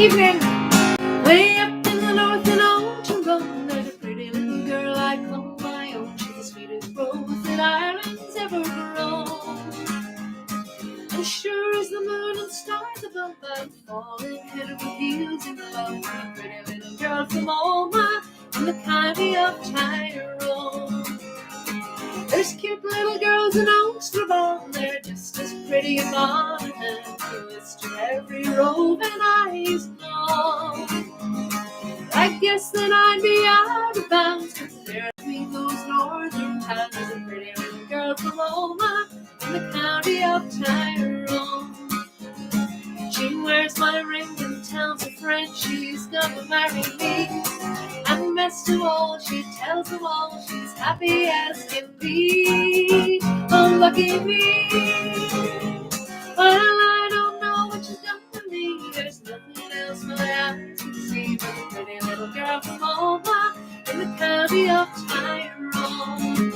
evening. Way up in the north and on Tyrone, there's a pretty little girl I call my own. She's the sweetest rose that Ireland's ever grown. And sure as the moon and stars above, I'm falling head over heels in love with a pretty little girl from Oma in the county of Tyrone. There's cute little girls in Ulster, they're just as pretty and modern and cutest to every robe and eyes know. I guess that I'd be out of bounds, cause there between those northern towns is a pretty little girl from Oma in the county of Tyrone. She wears my ring and tells her friends she's gonna marry me. And best of all, she tells them all she's happy as can be. Oh, lucky me. Well, I don't know what she's done for me. There's nothing else my eyes can see but a pretty little girl from Oma in the county of Tyrone.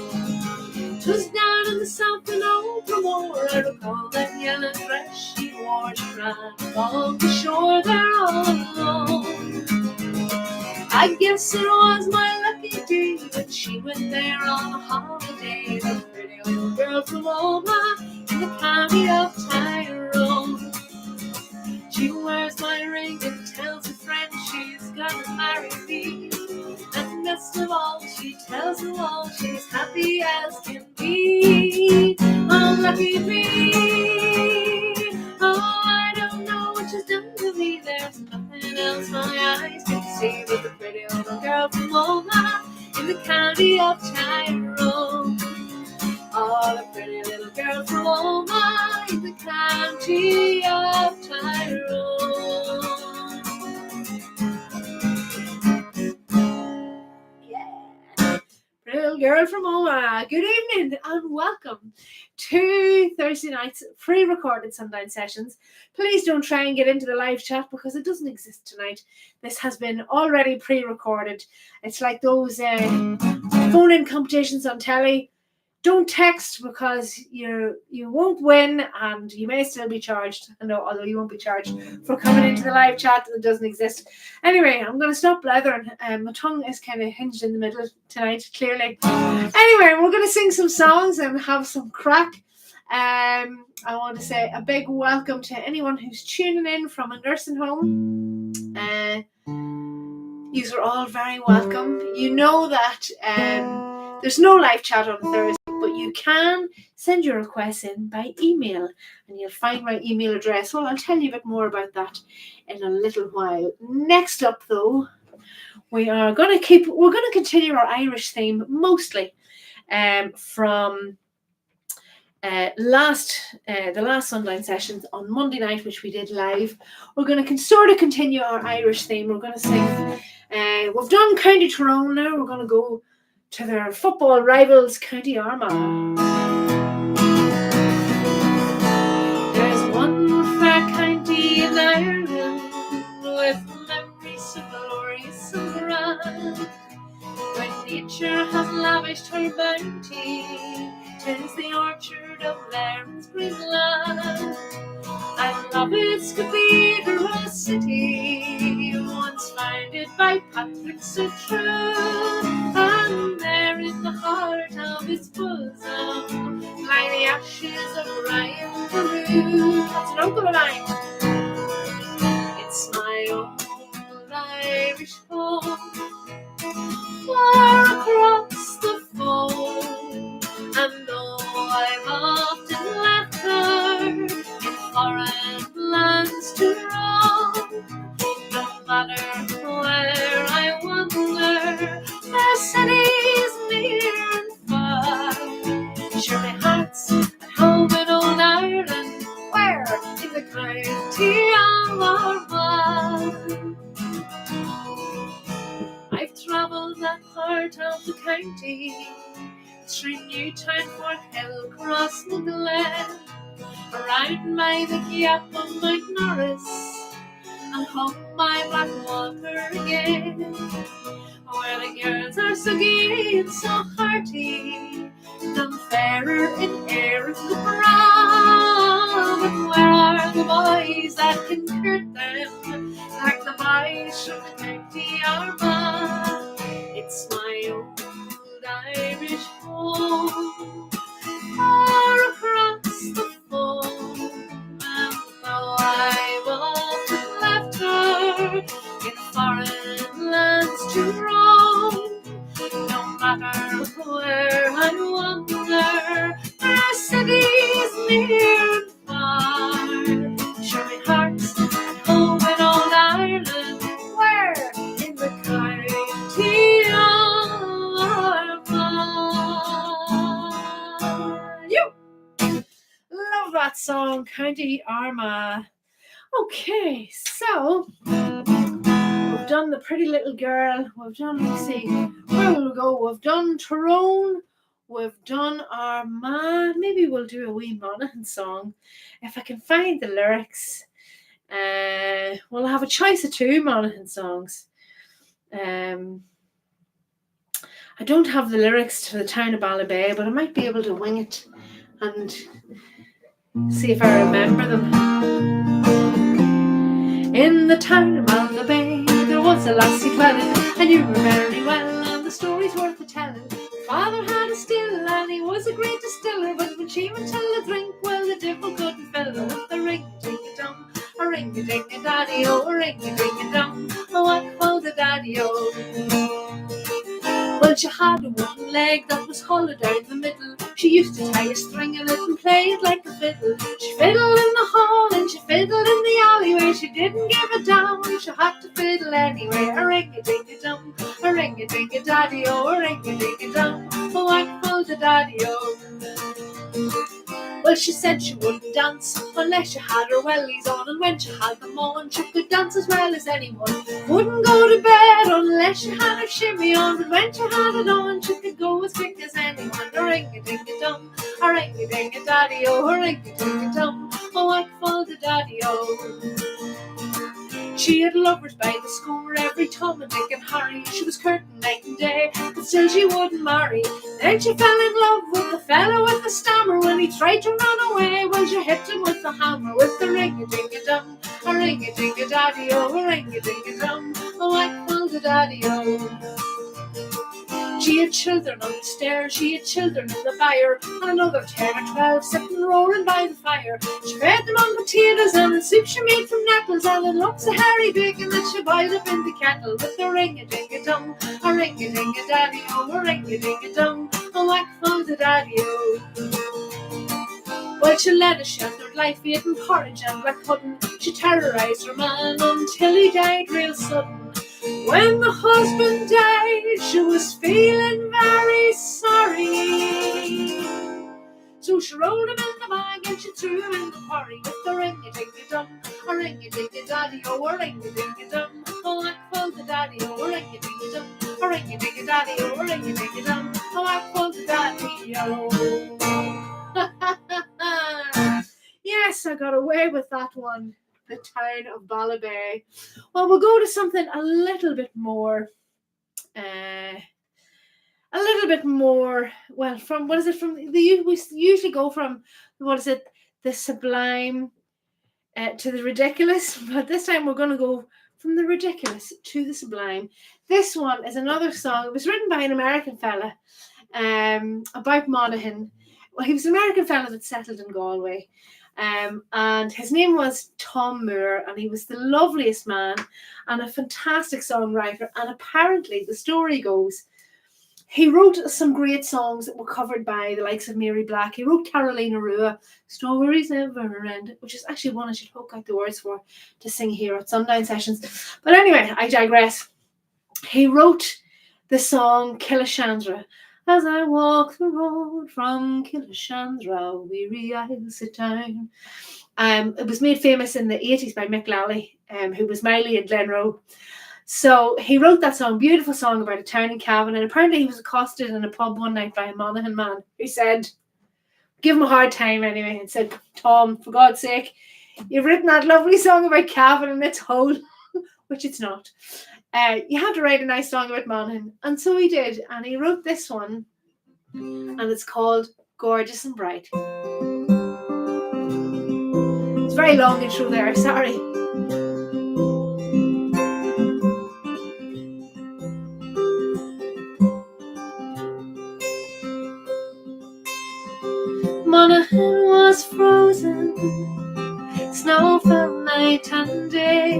'Twas down in the south and Overmore, I recall that yellow dress she wore. She ran along the shore there all alone. I guess it was my lucky day that she went there on a holiday. The pretty little girl from Oma in the county of Tyrone. She wears my ring and tells her friends she's gonna marry me. And best of all, she tells them all she's happy as can be. Oh, lucky me. Oh, I don't know what she's done to me. There's nothing else my eyes can see but the pretty little girl from Oma in the county of Tyrone. Oh, the pretty little girl from Oma in the county of Tyrone. Yeah. Pretty little girl from Oma. Good evening and welcome to Thursday night's pre-recorded Sundown Sessions. Please don't try and get into the live chat because it doesn't exist tonight. This has been already pre-recorded. It's like those phone-in competitions on telly. Don't text because you won't win and you may still be charged. No, although you won't be charged for coming into the live chat that doesn't exist. Anyway, I'm going to stop blathering. My tongue is kind of hinged in the middle tonight, clearly. Anyway, we're going to sing some songs and have some crack. I want to say a big welcome to anyone who's tuning in from a nursing home. You are all very welcome. You know that there's no live chat on Thursday, but you can send your requests in by email, and you'll find my email address. Well, I'll tell you a bit more about that in a little while. Next up, though, we're going to continue our Irish theme mostly from the last Sundown Sessions on Monday night, which we did live. We're going to sort of continue our Irish theme. We're going to sing. We've done County Tyrone now. We're going to go to their football rivals, County Armagh. There's one fair county in Ireland with memories so glorious and grand, when nature has lavished her bounty. 'Tis the orchard of Laren's green land. I love its cathedral city, once founded by Patrick so true. And there in the heart of its bosom lie the ashes of Ryan Carew. That's an uncle of mine. It's my old Irish home, far across the foam. And though I've often left her in foreign lands to roam, no matter where I wander, their cities near and far, sure my heart's at home in old Ireland, where in the county of Armagh. I've travelled that part of the county, through Newtown, Fort Hill, across the glen, around by the gap of Mount Norris, and home by Blackwater again, where the girls are so gay and so hearty, none fairer in air as the brown but where are the boys that can court them like the boys from the County Armagh? It's my old Irish home, far across the foam, and though I've often left her in foreign lands to roam, no matter where I wander, there are cities near and far. Sure, my heart's at home in old Ireland, where in the County Armagh. You love that song, County Armagh. Okay, so we've done the pretty little girl. We've done, let's see, where will we go? We've done Tyrone. We've done Armagh. Maybe we'll do a wee Monaghan song. If I can find the lyrics. We'll have a choice of 2 Monaghan songs. I don't have the lyrics to the Town of Ballybay, but I might be able to wing it and see if I remember them. In the town of Ballybay, there was a lassie dwelling, and you were very well, and the story's worth the telling. Father had a still, and he was a great distiller, but when she would tell a drink, well, the devil couldn't fill her with a ring-a-ding-a-dum, a ring-a-ding-a-daddy-o, a ring-a-ding-a-dum, a what called a daddy-o. Well, she had a wooden leg that was hollow down the middle. She used to tie a string in it and play it like a fiddle. She fiddled in the hall and she fiddled in the alleyway. She didn't give a damn, she had to fiddle anyway. A ring-a-ding-a-dum, a ring-a-ding-a-daddy-o, a ring-a-ding-a-dum, a what called a daddy-o. Well, she said she wouldn't dance unless she had her wellies on, and when she had them on, she could dance as well as anyone. Wouldn't go to bed unless she had her shimmy on, but when she had it on, she could go as quick as anyone. A ring-a-ding-a-dum, a ring-a-ding-a-daddy-o, a ring-a-ding-a-dum, oh, what called a daddy-o. She had lovers by the score, every Tom and Dick and Harry. She was courting night and day, but still she wouldn't marry. Then she fell in love with the fellow with the stammer. When he tried to run away, well, she hit him with the hammer. With the ring-a-ding-a-dum, a ring-a-ding-a-daddy-o, a ring-a-ding-a-dum, oh, what called a daddy-o. She had children on the stairs, she had children in the byre, and another 10 or 12 sitting roaring by the fire. She fed them on potatoes and the soup she made from nettles, and in lumps of hairy bacon that she boiled up in the kettle. With a ring-a-ding-a-dum, a ring-a-ding-a-daddy-o, a ring-a-ding-a-dum, a whack for the daddy-o. Well, she led a sheltered life, eating porridge and black pudding. She terrorised her man until he died real sudden. When the husband died, she was feeling very sorry. So she rolled him in the bag and she threw him in the quarry. With the ring-a-ding-a-dum, a ring-a-ding-a-daddy-o, a ring-a-ding-a-dum, oh, whack for the daddy-o, a ring-a-ding-a-dum, a ring-a-ding-a-daddy-o, a ring-a-ding-a-dum, oh, whack for the daddy-o. Yes, I got away with that one. The Town of Ballybay. Well, we'll go to something a little bit more, well, from, what is it, from, we usually go from, what is it, the sublime to the ridiculous, but this time we're going to go from the ridiculous to the sublime. This one is another song. It was written by an American fella about Monaghan. Well, he was an American fella that settled in Galway. And his name was Tom Moore, and he was the loveliest man and a fantastic songwriter. And apparently, the story goes, he wrote some great songs that were covered by the likes of Mary Black. He wrote Carolina Rua, Stories Never End, which is actually one I should hook out the words for to sing here at Sundown Sessions. But anyway, I digress. He wrote the song Killashandra. As I walk the road from Killashandra, weary I'll sit down. It was made famous in the 80s by Mick Lally, who was Miley and Glenroe. So he wrote that song, beautiful song about a town in Cavan, and apparently he was accosted in a pub one night by a Monaghan man who said, give him a hard time anyway, and said, Tom, for God's sake, you've written that lovely song about Cavan and its whole, which it's not. You have to write a nice song about Monaghan. And so he did. And he wrote this one. And it's called Gorgeous and Bright. It's very long intro there, sorry. Monaghan was frozen, snow fell night and day.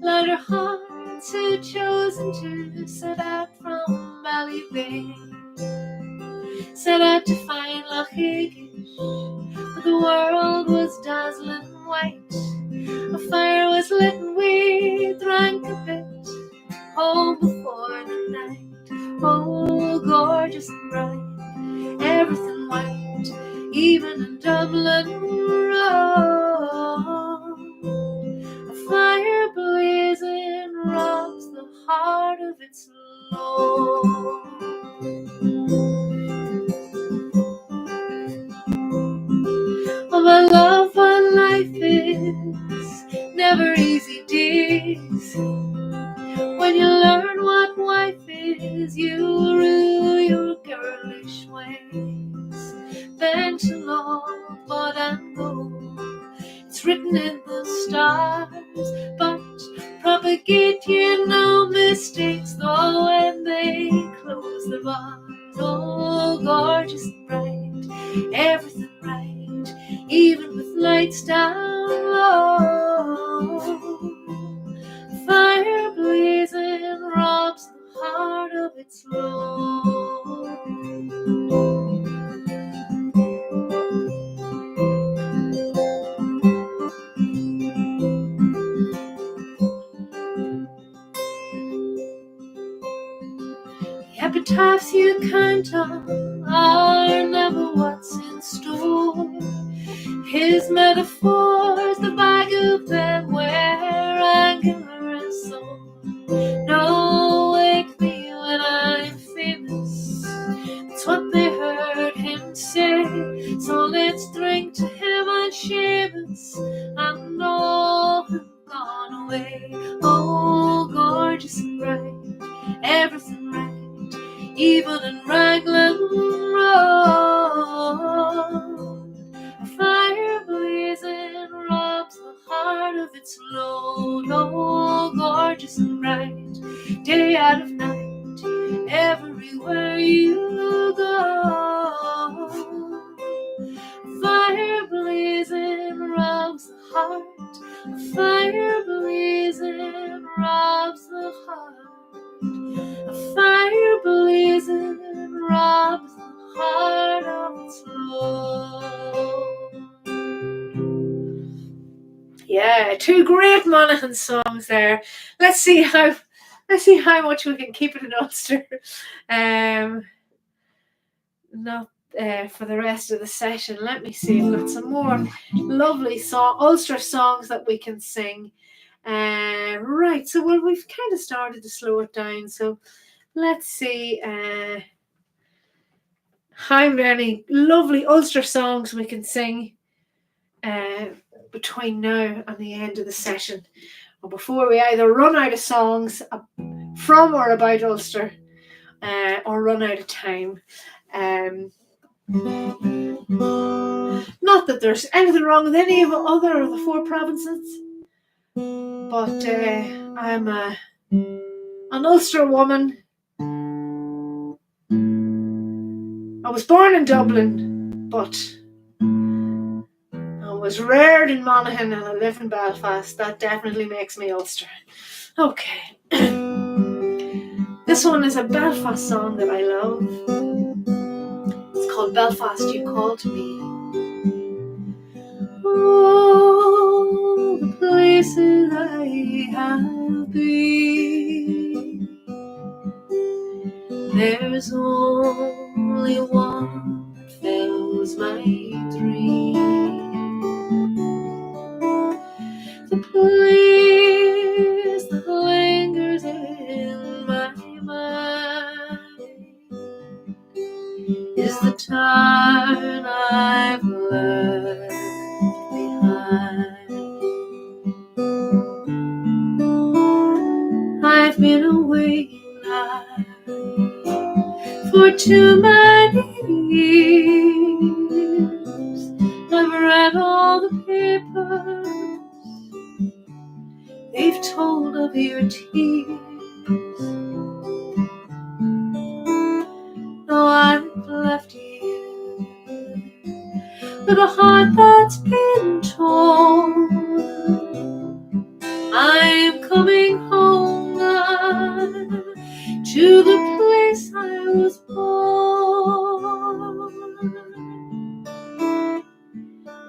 Lighter hearts had chosen to set out from Valley Bay, set out to find Lochiggish, but the world was dazzling white. A fire was lit and we drank a bit, all before the night. Oh, gorgeous and bright, everything white, even in Dublin Road. A fire blazing robs the heart of its load. Oh, my love, what life is, never easy days. When you learn what wife is, you rue your girlish ways. Bent along, bought and gold, it's written in the stars, but propagate you no mistakes, though when they close the bars. Oh, gorgeous and bright, everything right, even with lights down low. Fire blazing robs the heart of its load. The epitaphs you count on are never what's in store. His metaphors, the bag of them, were angular and sore. No, wake me when I'm famous, that's what they heard him say. So let's drink to him and Seamus and all who've gone away. Oh, gorgeous and bright, everything right, even in Raglan Road. A fire blazing robs the heart of its load. Oh, gorgeous and bright, day out of night, everywhere you go. Fire blazing robs the heart, fire blazing robs the heart. A fire blazing robs the heart of its load. Yeah, two great Monaghan songs there. Let's see how much we can keep it in Ulster. Not for the rest of the session. Let me see. We've got some more lovely Ulster songs that we can sing. Right, so we've kind of started to slow it down. So let's see how many lovely Ulster songs we can sing between now and the end of the session, or before we either run out of songs from or about Ulster, or run out of time. Not that there's anything wrong with any of other of the four provinces, but I'm an Ulster woman. I was born in Dublin, but I was reared in Monaghan and I live in Belfast. That definitely makes me Ulster. Okay. This one is a Belfast song that I love. It's called Belfast, You Call to Me. Oh, the places I have been, there's only one that fills my dream. The place that lingers in my mind is the town I've left behind. I've been away now for too many years. I've read all the papers I've told of your tears, though I've left you with a heart that's been torn. I'm coming home now to the place I was born.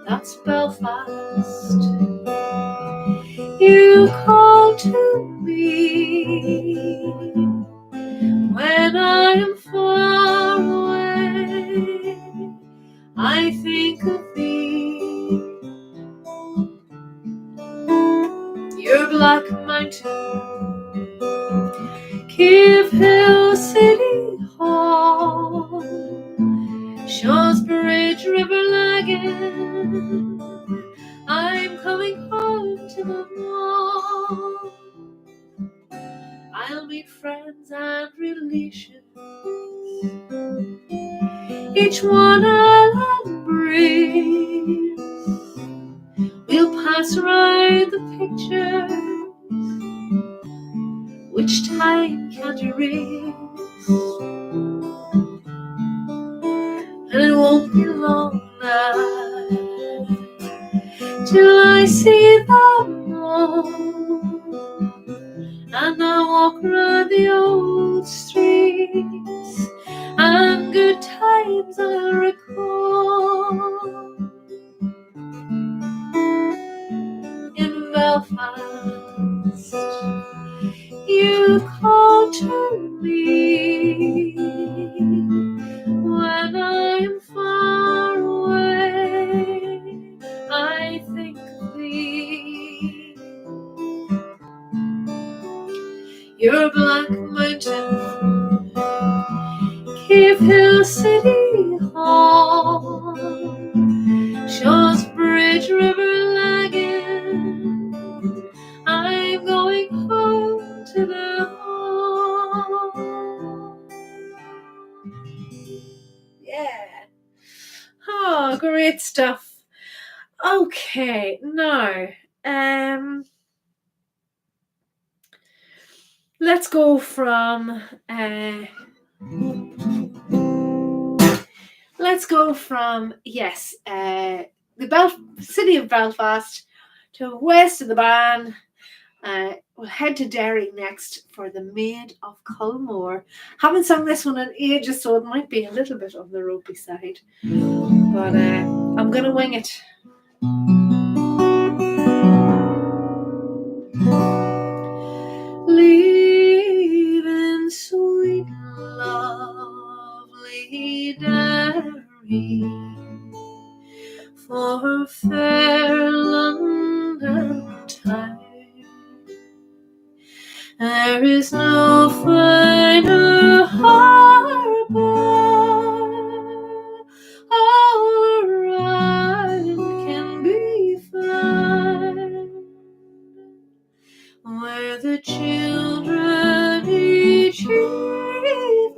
That's Belfast. You call to me when I am far away. I think of thee, your Black Mountain, Cave Hill City Hall, Shawsbridge River Lagan. I'm coming home to the mall. I'll meet friends and relations, each one I'll embrace. We'll pass around the pictures which time can't erase, and it won't be long now till I see them all, and I'll walk around the old streets, and good times I'll recall. In Belfast, you call to me when I'm far away. I think of thee, your Black Mountain, Cave Hill City Hall, Shawsbridge River Lagan. I'm going home to the hall. Yeah. Oh, great stuff. Okay, now, let's go from the city of Belfast to west of the Ban. We'll head to Derry next for the Maid of Culmore. Haven't sung this one in ages, so it might be a little bit of the ropey side, but I'm gonna wing it. Leaving sweet lovely Derry for fair London town, there is no finer harbour all around can be found, where the children each evening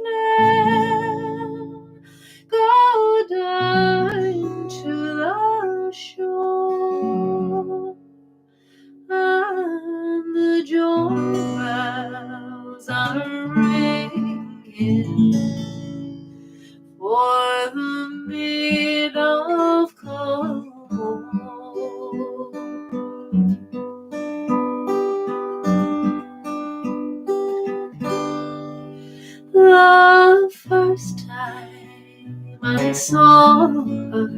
go down to the shore, and the joy bells are ringing for the Maid of Culmore. The first time I saw her,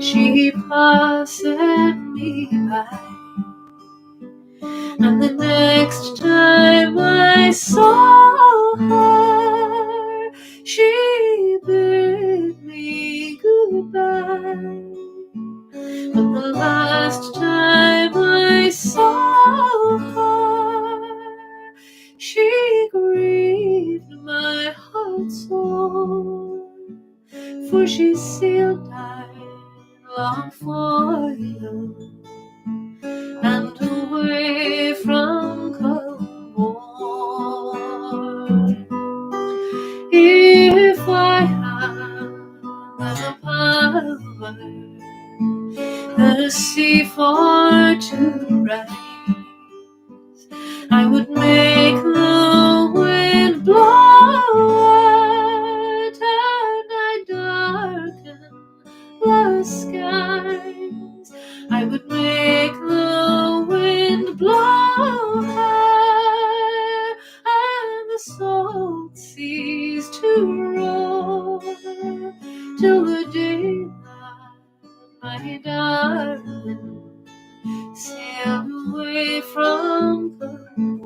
she passed me by, and the next time I saw her, she bid me goodbye. But the last time I saw her, she grieved my heart sore, for she sailed down long foil and away from Culmore. If I had the power the sea for to ride, would make the wind blow out and I darken the skies. I would make the wind blow high and the salt seas to roar till the day that my darling sailed away from the war.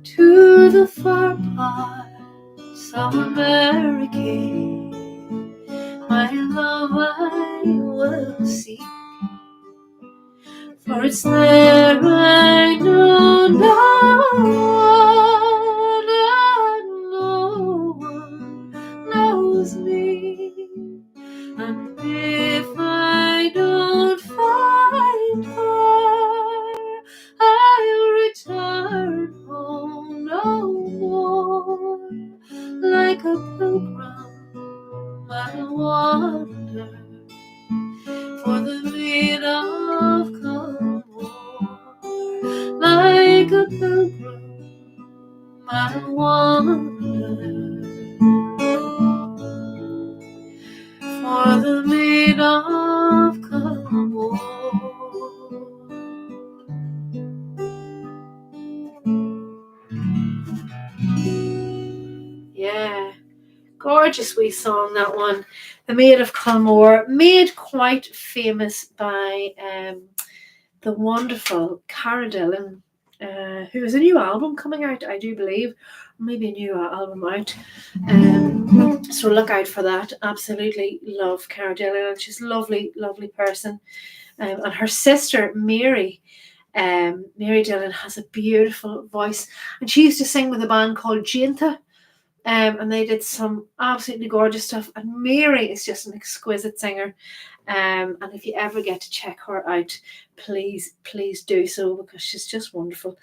To the far parts of America, my love I will seek, for it's there I know no one knows me. And if I don't find her, I'll return home no more. Like a pilgrim I'll wander for the maid of Cornwall. Like a pilgrim I'll wander for the maid of Cornwall. Yeah, gorgeous wee song, that one. The Maid of Cornwall, made quite famous by the wonderful Edelle, who has a new album coming out, I do believe, maybe a new album out. So look out for that. Absolutely love Edelle, and she's a lovely, lovely person. And her sister Mary Dillon has a beautiful voice, and she used to sing with a band called Jainta. And they did some absolutely gorgeous stuff. And Mary is just an exquisite singer. And if you ever get to check her out, please do so, because she's just wonderful.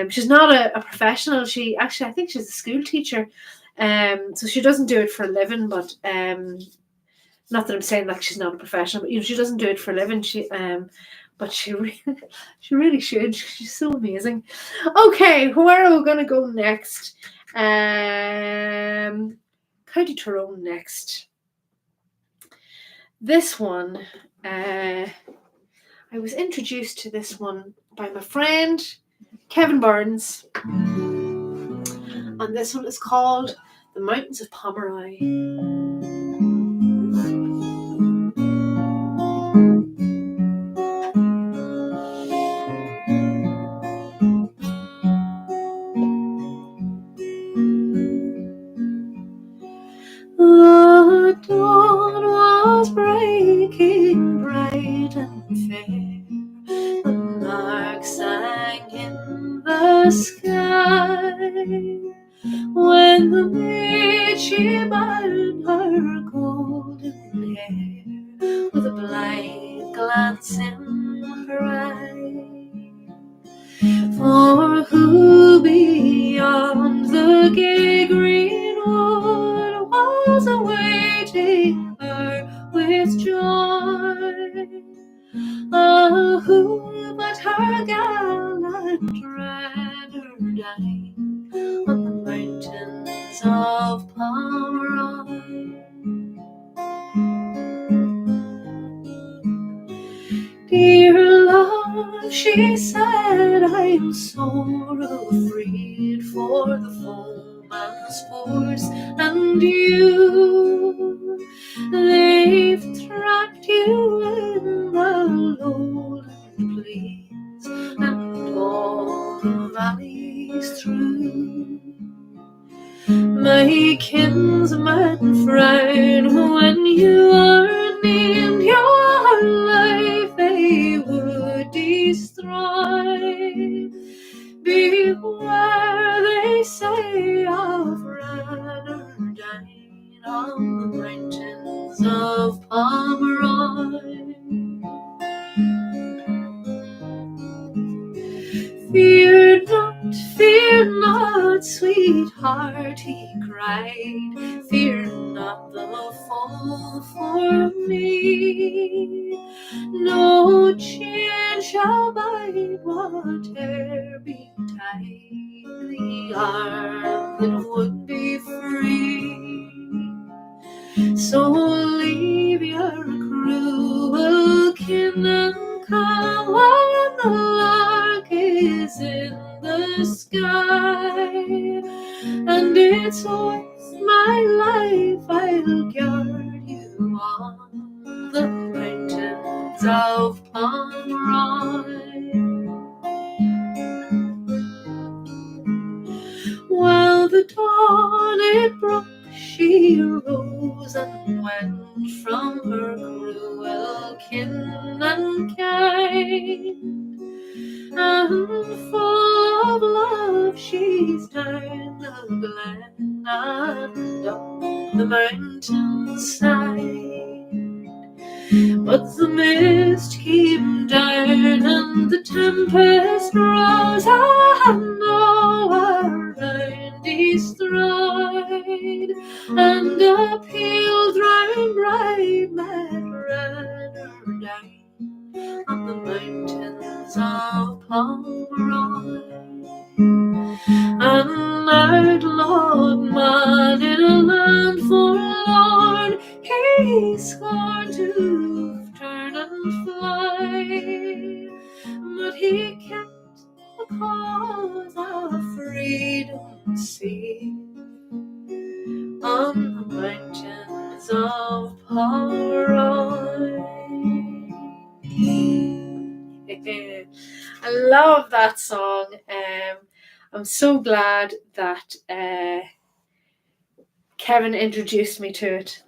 She's not a professional. She actually, I think she's a school teacher. So she doesn't do it for a living, but not that I'm saying like she's not a professional, but she doesn't do it for a living. But she really should. She's so amazing. Okay, where are we going to go next? County Tyrone next. This one, I was introduced to this one by my friend Kevin Burns, and this one is called The Mountains of Pomeroy. The dawn was breaking bright and fair, the lark sang in the sky, when the maid she bound her golden hair, with a blind glance in her eye. For who beyond the gay green wood was awaiting her with joy? Who but her gallant ran her dying on the mountains of Pomeroy? Dear love, she said, I am sorrow freed for the foeman's force and you. They've trapped you in the lowland plains and all the valleys through. My kinsmen frown when you are named, your life they would destroy. Beware, they say, of Ranerdine on the mountains of Pomeroy. Fear not, sweetheart, heart, he cried, fear not the fall for me. No chain shall bind whate'er betide the arm that would be free. So leave your cruel kin and come when the lark is in the sky, and it's worth my life I'll guard you on the mountains of Pomeroy. While the dawn it broke, she arose and went from her cruel kin and kind, and full of love she's down the glen and up the mountainside. But the mist came down and the tempest rose, and all around he stride, and a pale drowned bride met ran her down on the mountains of Pomeroy. An outlawed man in a land forlorn, he scorned to turn and fly, but he kept the cause of freedom safe on the mountains of Pomeroy. I love that song. I'm so glad that Kevin introduced me to it.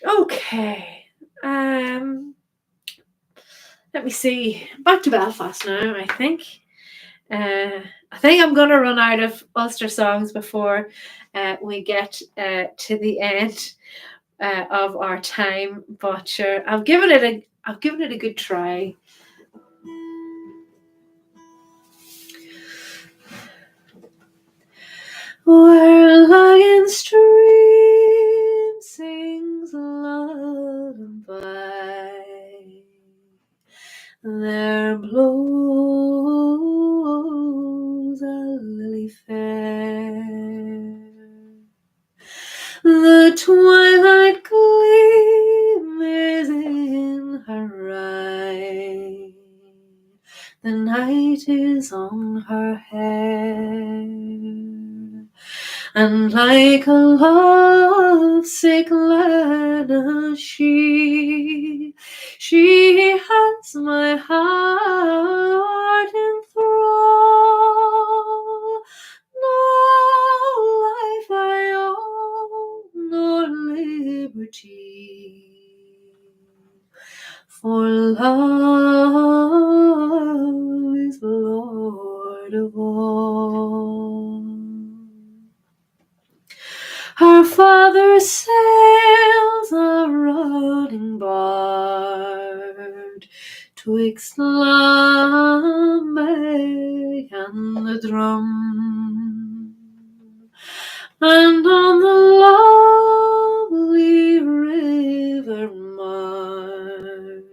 Okay. Let me see. Back to Belfast now, I think. I think I'm going to run out of Ulster songs before we get to the end of our time. But sure, I've given it a good try. Where Lion Stream sings lullaby, there blows a lily fair. The twilight gleam is in her eye, the night is on her hair, and like a lovesick Lena she has my heart in thrall. No life I own, nor liberty, for love is Lord of all. Her father sails a running bard twixt Lambay and the Drum, and on the lovely river marge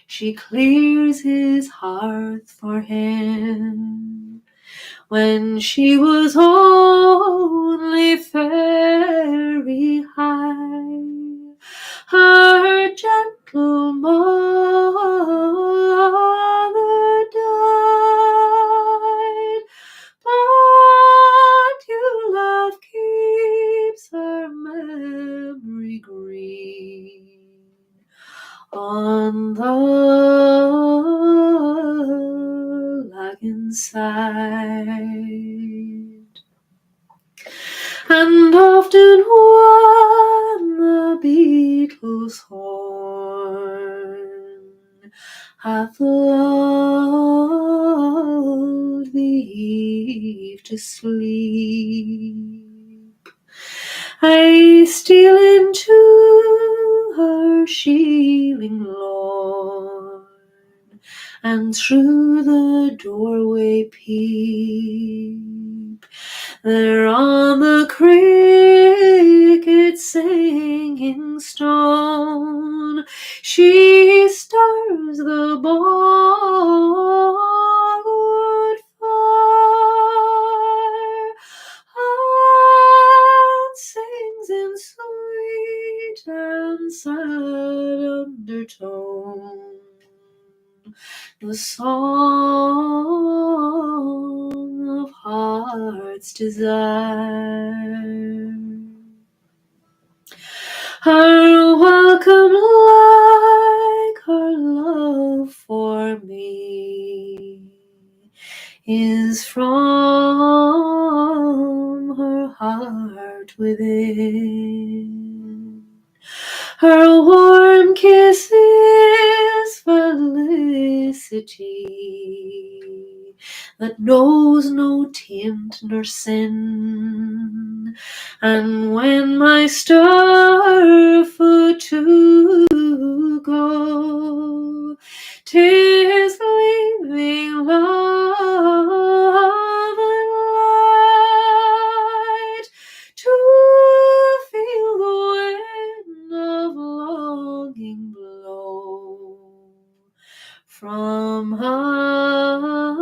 she clears his hearth for him. When she was only very high, her gentle mother died, but your love keeps her memory green on the Lagan side. And often when the beetle's horn hath lulled the eve to sleep, I steal into her shieling lawn and through the doorway peep. There on the cricket singing stone, she stirs the bogwood fire, and sings in sweet and sad undertone the song of heart's desire. Her welcome like her love for me is from her heart within. Her warm kiss is felicity that knows no taint nor sin. And when my star foot to go, 'tis leaving love and light to feel the wind of longing blow from out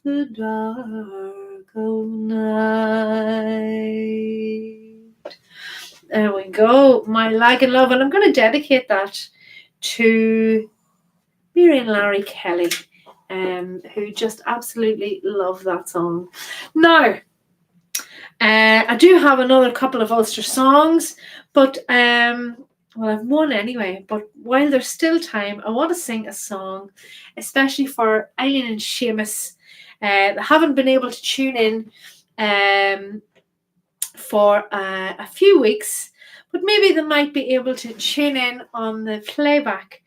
the dark of night. There we go, My Lagging Love, and I'm going to dedicate that to Mary and Larry Kelly, who just absolutely love that song. Now, I do have another couple of Ulster songs, but well, I've one anyway, but while there's still time, I want to sing a song, especially for Eileen and Seamus, that haven't been able to tune in for a few weeks, but maybe they might be able to tune in on the playback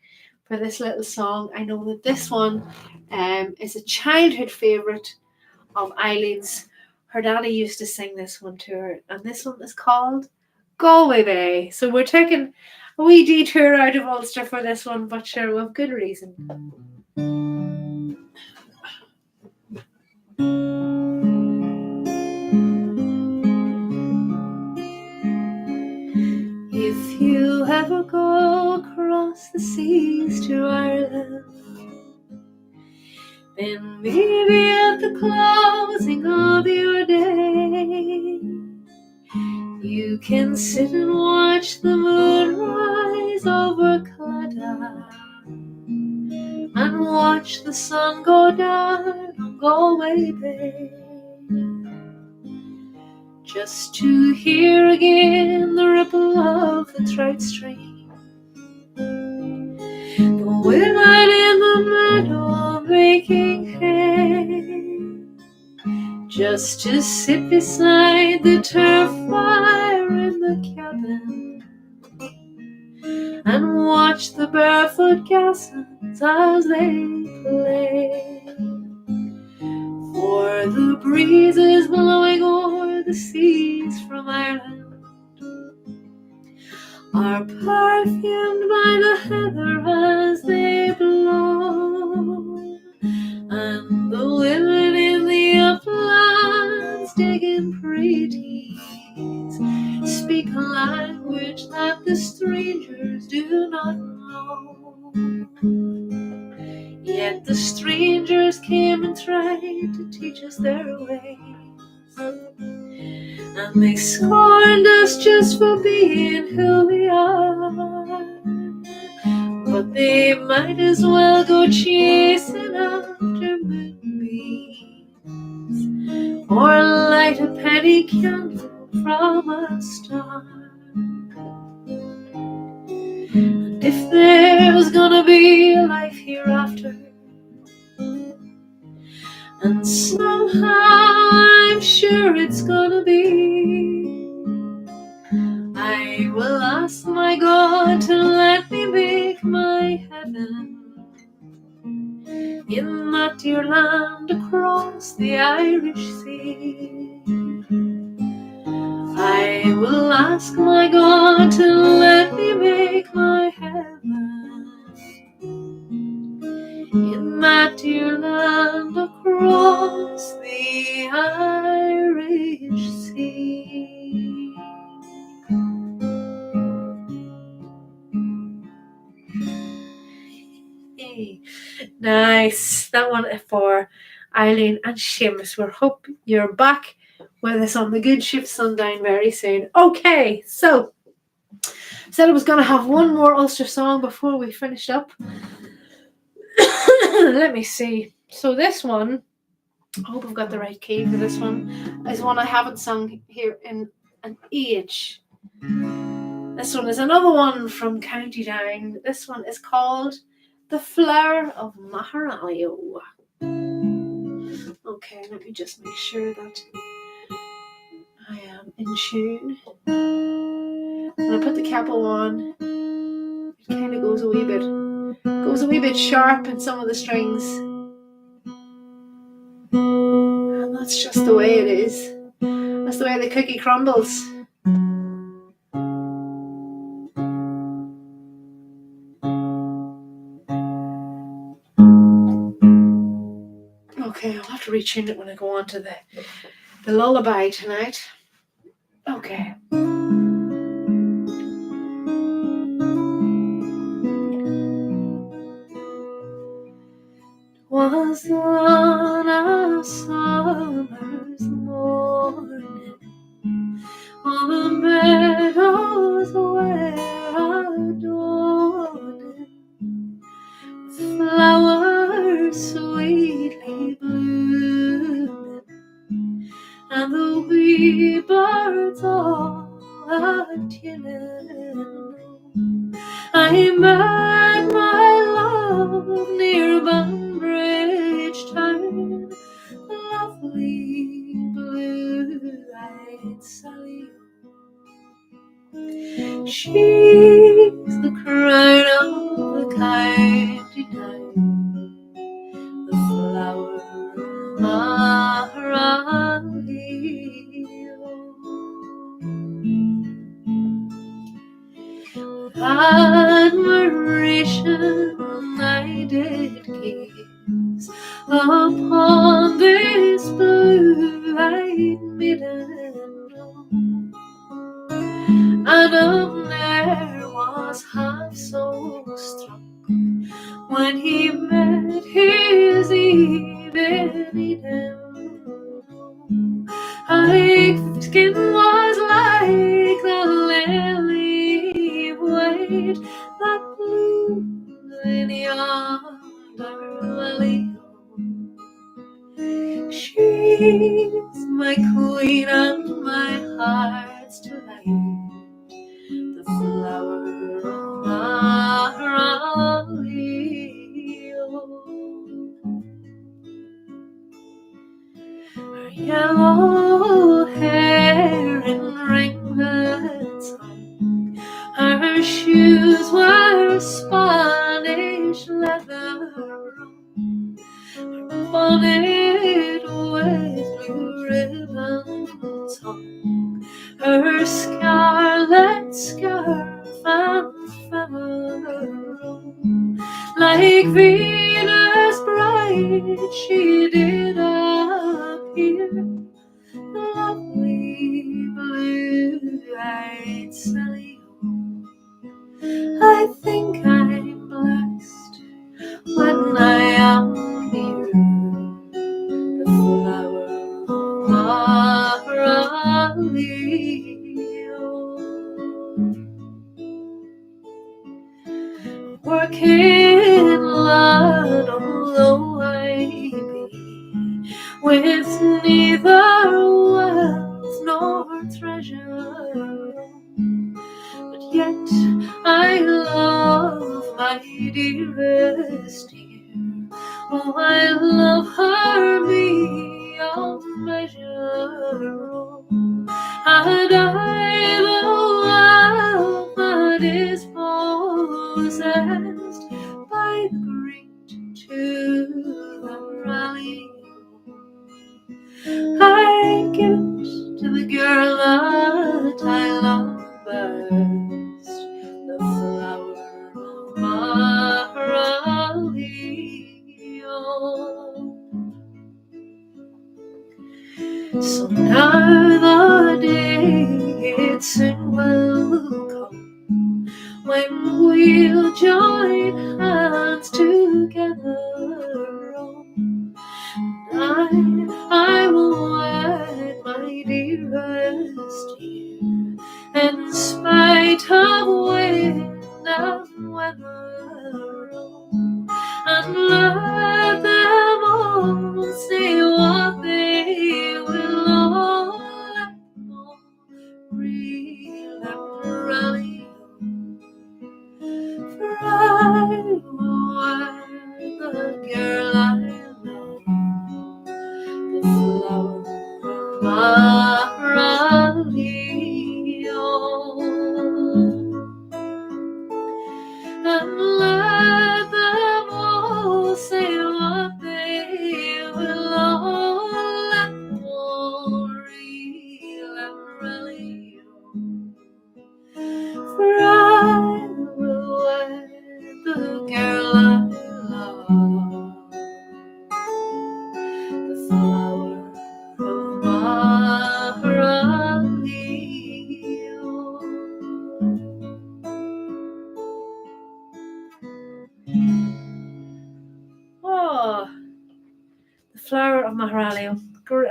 for this little song. I know that this one is a childhood favourite of Eileen's. Her daddy used to sing this one to her, and this one is called Galway Bay. So we're taking a wee detour out of Ulster for this one, but sure, with good reason. If you ever go across the seas to Ireland, then maybe at the closing of your day, you can sit and watch the moon rise over Claddagh and watch the sun go down on Galway Bay, just to hear again the ripple of the trout stream, the women in the meadow making hay, just to sit beside the turf fire in the cabin and watch the barefoot gazelles as they play. For the breeze is blowing o'er the seas from Ireland are perfumed by the heather as they blow, and the women in the uplands digging pretties speak a language that the strangers do not know. Yet the strangers came and tried to teach us their ways, and they scorned us just for being who we are. But they might as well go chasing after moonbeams or light a penny candle from a star. And if there's gonna be a life hereafter, and somehow I'm sure it's gonna be, I will ask my God to let me make my heaven in that dear land across the Irish Sea. I will ask my God to let me make my heaven nice. That one for Eileen and Seamus. We hope you're back with us on the good ship Sundown very soon. Okay, so said I was going to have one more Ulster song before we finished up. Let me see. So this one, I hope I've got the right key for this one, is one I haven't sung here in an age. This one is another one from County Down. This one is called The Flower of Maharalio. Okay, let me just make sure that I am in tune. When I put the capo on, it kind of goes a wee bit sharp in some of the strings. And that's just the way it is. That's the way the cookie crumbles. Okay, I'll have to retune it when I go on to the lullaby tonight. Okay. Was on a summer's morning on the meadows where I adorned flowers sweetly blooming, and the wee birds all a-tuning. I met my love near Bunbridge Town, lovely blue-eyed Sally. She's the crown of the county town, the flower of Maharalio. Admiration I did gaze upon this blue-eyed maiden, and ne'er was half so struck when he met his Eve in Eden. Her skin was like the lily white that blooms in yonder valley. She's my queen and my heart's delight, the flower of Maharalio. Her yellow hair in ringlets hung, her shoes were Spanish leather, her bonnet with blue ribbons hung, her scarlet scarf and feather, like Venus bright she did appear, the lovely blue-eyed Sally. I think I'm blessed when I am near the flower of Maharalio. Working lad, although I be, with neither wealth nor treasure, but yet I love my dearest dear. Oh, I love her beyond measure. And I the wealth that is possessed by the great to the rally, I give it to the girl that I love best, the flower of Maharalio. So now the day it soon will come when we'll join hands together last year. In spite of wind and weather, and let them all say what they will, all let them all reel and rally. For I will wear the girl I love, the flower of my rally, and let them all say what they will, all let them all reel and rally. For I will wear the girl I love, the flower of my rally. Oh, the flower of Maharalio.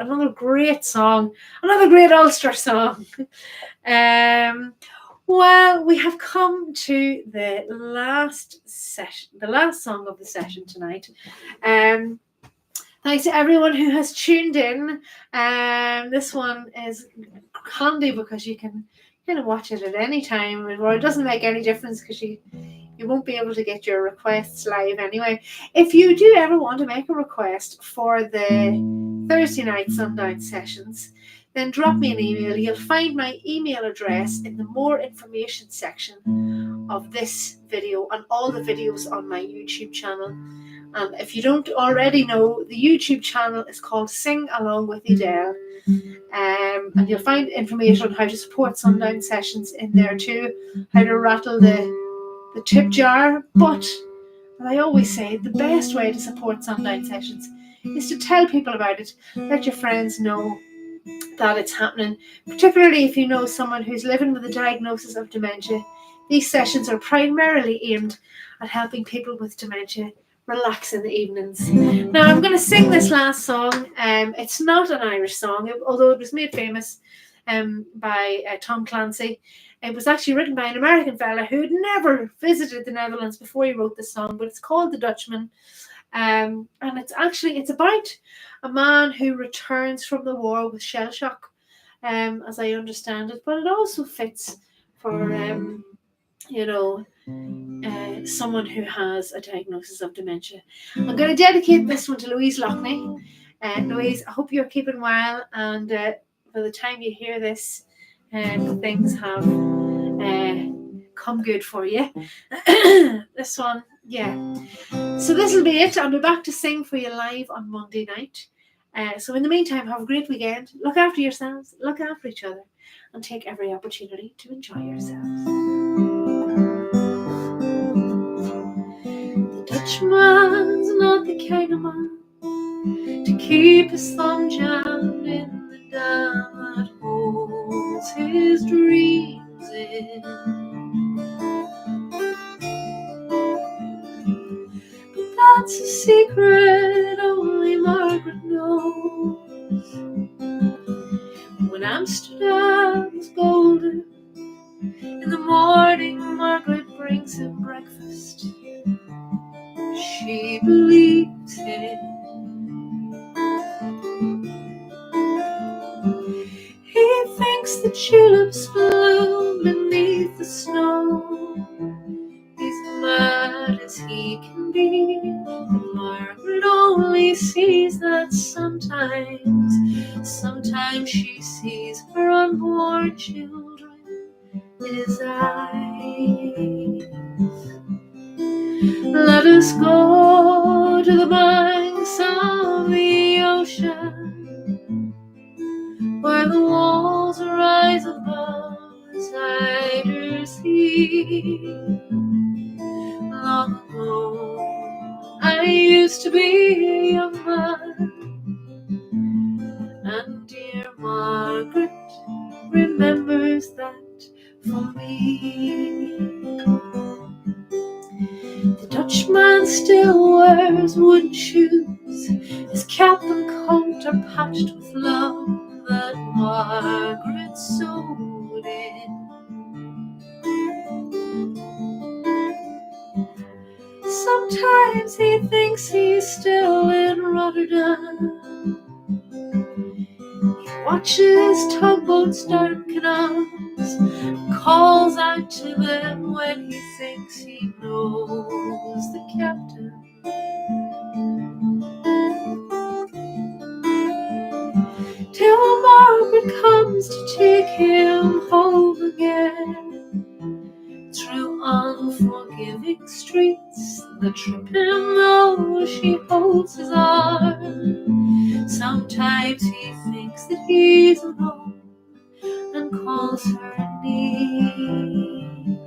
Another great song, another great Ulster song. Well, we have come to the last session, the last song of the session tonight. Thanks to everyone who has tuned in. This one is handy because you can kind of watch it at any time, or it doesn't make any difference because you won't be able to get your requests live anyway. If you do ever want to make a request for the Thursday night Sundown Sessions, then drop me an email. You'll find my email address in the more information section of this video and all the videos on my YouTube channel. And if you don't already know, the YouTube channel is called Sing Along with Edelle. And you'll find information on how to support Sundown Sessions in there too, how to rattle the tip jar. But as I always say, the best way to support Sundown Sessions is to tell people about it. Let your friends know that it's happening, particularly if you know someone who's living with a diagnosis of dementia. These sessions are primarily aimed at helping people with dementia relax in the evenings. Now I'm going to sing this last song. It's not an Irish song, although it was made famous by Tom Clancy. It was actually written by an American fella who had never visited the Netherlands before he wrote the song, but it's called The Dutchman. And it's about a man who returns from the war with shell shock, as I understand it, but it also fits for someone who has a diagnosis of dementia. I'm going to dedicate this one to Louise Loughney. Louise, I hope you're keeping well, and by the time you hear this, things have come good for you. This one, yeah. So this will be it. I'll be back to sing for you live on Monday night. So in the meantime, have a great weekend. Look after yourselves, look after each other, and take every opportunity to enjoy yourselves. The Dutchman's not the kind of man to keep his thumb jammed in the dam that holds his dreams in. But that's a secret only Margaret knows. When Amsterdam is golden, in the morning Margaret brings him breakfast. She believes him. He thinks the tulips bloom beneath the snow. He's mad as he can be, but Margaret only sees that sometimes she sees her unborn children in his eyes. Let us go to the banks of the ocean, where the walls rise above the tighter sea. Long ago, I used to be a young man, and dear Margaret remembers that for me. The Dutchman still wears wooden shoes. His cap and coat are patched with love but Margaret sewed in. Sometimes he thinks he's still in Rotterdam. He watches tugboats, dark canals, calls out to them when he thinks he knows the captain. Till Margaret comes to take him home again. Through unforgiving streets that trip him though she holds his arm. Sometimes he thinks that he's alone and calls her knee.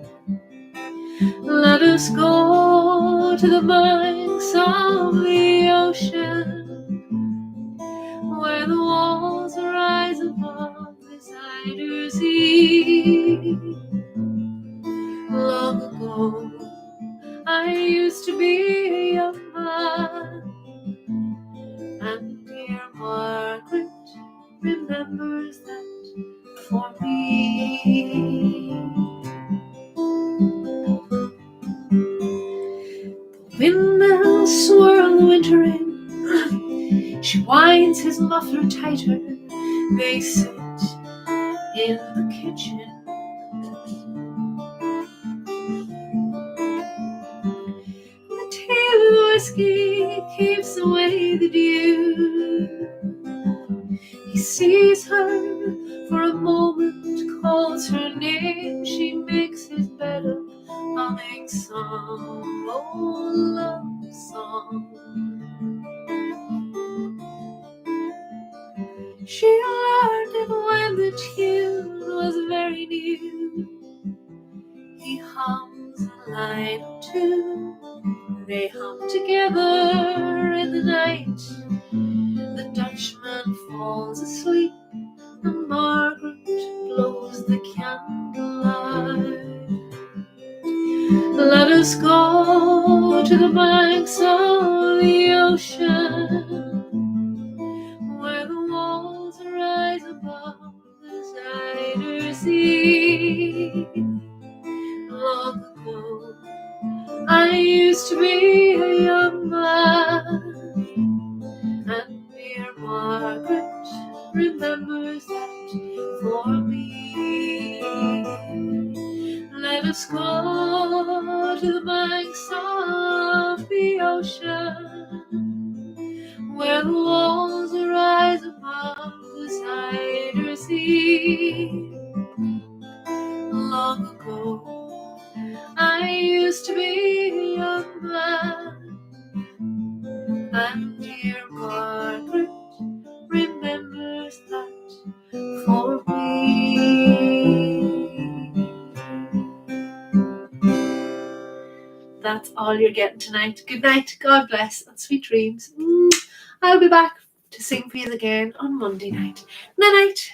Let us go to the banks of the ocean, where the walls rise above the Zuyder Zee. Long ago, I used to be a young man, and dear Margaret remembers that for me. The windmills swirl the winter in. She winds his muffler tighter. They sit in the kitchen. Whiskey keeps away the dew. He sees her for a moment, calls her name. She makes his bed up, humming some old love song. She learned it when the tune was very new. He hums a line or two. They hum together in the night. The Dutchman falls asleep, and Margaret blows the candlelight. Let us go to the banks of the ocean, where the walls rise above the Zuyder Zee. Long ago, I used to be a young man, and dear Margaret remembers that for me. Let us go to the banks of the ocean, where the walls rise above the Zuyder Zee. Long ago, I used to be a young man, and dear Margaret remembers that for me. That's all you're getting tonight. Good night, God bless, and sweet dreams. I'll be back to sing for you again on Monday night. Night night.